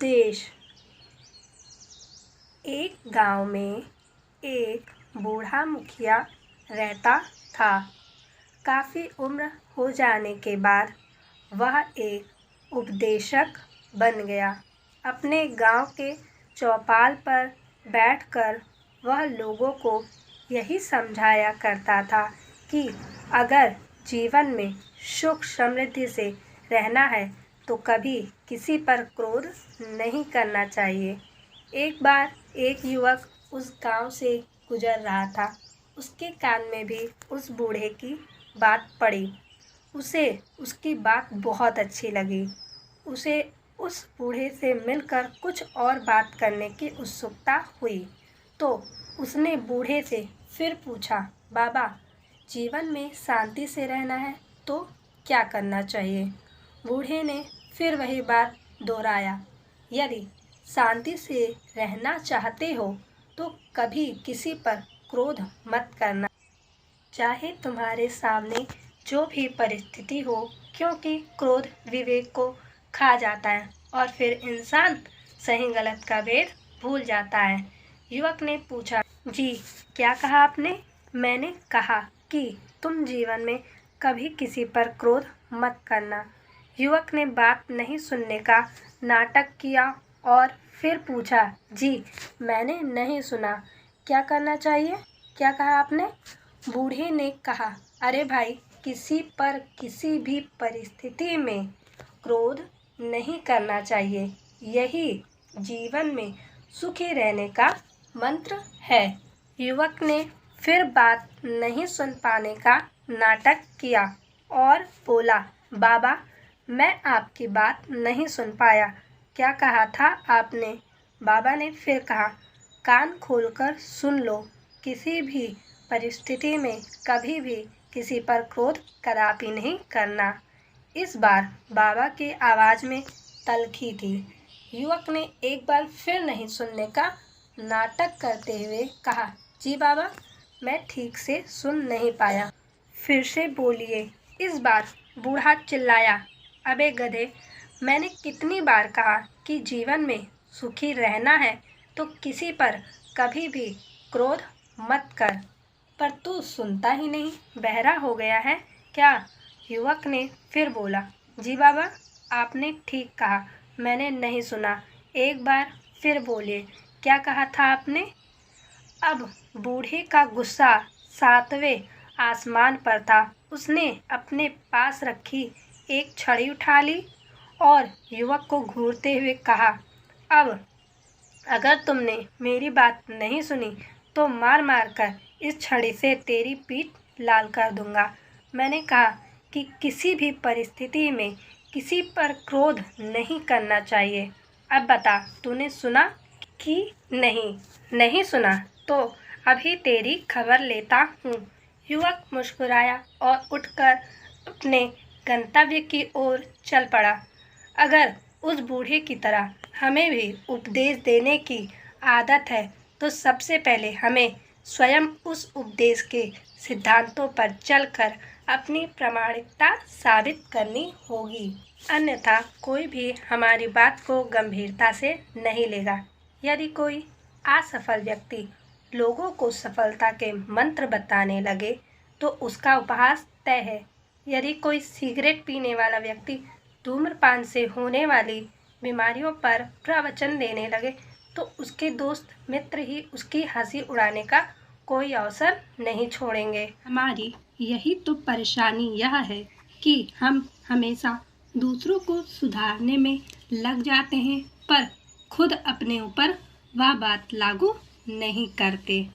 उपदेश। एक गांव में एक बूढ़ा मुखिया रहता था। काफ़ी उम्र हो जाने के बाद वह एक उपदेशक बन गया। अपने गांव के चौपाल पर बैठकर वह लोगों को यही समझाया करता था कि अगर जीवन में सुख समृद्धि से रहना है तो कभी किसी पर क्रोध नहीं करना चाहिए। एक बार एक युवक उस गांव से गुजर रहा था। उसके कान में भी उस बूढ़े की बात पड़ी। उसे उसकी बात बहुत अच्छी लगी। उसे उस बूढ़े से मिलकर कुछ और बात करने की उत्सुकता हुई। तो उसने बूढ़े से फिर पूछा, बाबा, जीवन में शांति से रहना है तो क्या करना चाहिए? बूढ़े ने फिर वही बात दोहराया, यदि शांति से रहना चाहते हो तो कभी किसी पर क्रोध मत करना, चाहे तुम्हारे सामने जो भी परिस्थिति हो, क्योंकि क्रोध विवेक को खा जाता है और फिर इंसान सही गलत का भेद भूल जाता है। युवक ने पूछा, जी क्या कहा आपने? मैंने कहा कि तुम जीवन में कभी किसी पर क्रोध मत करना। युवक ने बात नहीं सुनने का नाटक किया और फिर पूछा, जी मैंने नहीं सुना, क्या करना चाहिए? क्या कहा आपने? बूढ़े ने कहा, अरे भाई, किसी पर किसी भी परिस्थिति में क्रोध नहीं करना चाहिए। यही जीवन में सुखी रहने का मंत्र है। युवक ने फिर बात नहीं सुन पाने का नाटक किया और बोला, बाबा, मैं आपकी बात नहीं सुन पाया, क्या कहा था आपने? बाबा ने फिर कहा, कान खोलकर सुन लो, किसी भी परिस्थिति में कभी भी किसी पर क्रोध कदापि नहीं करना। इस बार बाबा की आवाज़ में तलखी थी। युवक ने एक बार फिर नहीं सुनने का नाटक करते हुए कहा, जी बाबा, मैं ठीक से सुन नहीं पाया, फिर से बोलिए। इस बार बूढ़ा चिल्लाया, अबे गधे, मैंने कितनी बार कहा कि जीवन में सुखी रहना है तो किसी पर कभी भी क्रोध मत कर, पर तू सुनता ही नहीं, बहरा हो गया है क्या? युवक ने फिर बोला, जी बाबा, आपने ठीक कहा, मैंने नहीं सुना, एक बार फिर बोलिए, क्या कहा था आपने? अब बूढ़े का गुस्सा सातवें आसमान पर था। उसने अपने पास रखी एक छड़ी उठा ली और युवक को घूरते हुए कहा, अब अगर तुमने मेरी बात नहीं सुनी तो मार मार कर इस छड़ी से तेरी पीठ लाल कर दूंगा। मैंने कहा कि किसी भी परिस्थिति में किसी पर क्रोध नहीं करना चाहिए। अब बता, तूने सुना कि नहीं? नहीं सुना तो अभी तेरी खबर लेता हूँ। युवक मुस्कुराया और उठकर अपने गंतव्य की ओर चल पड़ा। अगर उस बूढ़े की तरह हमें भी उपदेश देने की आदत है तो सबसे पहले हमें स्वयं उस उपदेश के सिद्धांतों पर चलकर अपनी प्रामाणिकता साबित करनी होगी, अन्यथा कोई भी हमारी बात को गंभीरता से नहीं लेगा। यदि कोई असफल व्यक्ति लोगों को सफलता के मंत्र बताने लगे तो उसका उपहास तय है। यदि कोई सिगरेट पीने वाला व्यक्ति धूम्रपान से होने वाली बीमारियों पर प्रवचन देने लगे तो उसके दोस्त मित्र ही उसकी हंसी उड़ाने का कोई अवसर नहीं छोड़ेंगे। हमारी यही तो परेशानी यह है कि हम हमेशा दूसरों को सुधारने में लग जाते हैं पर खुद अपने ऊपर वह बात लागू नहीं करते।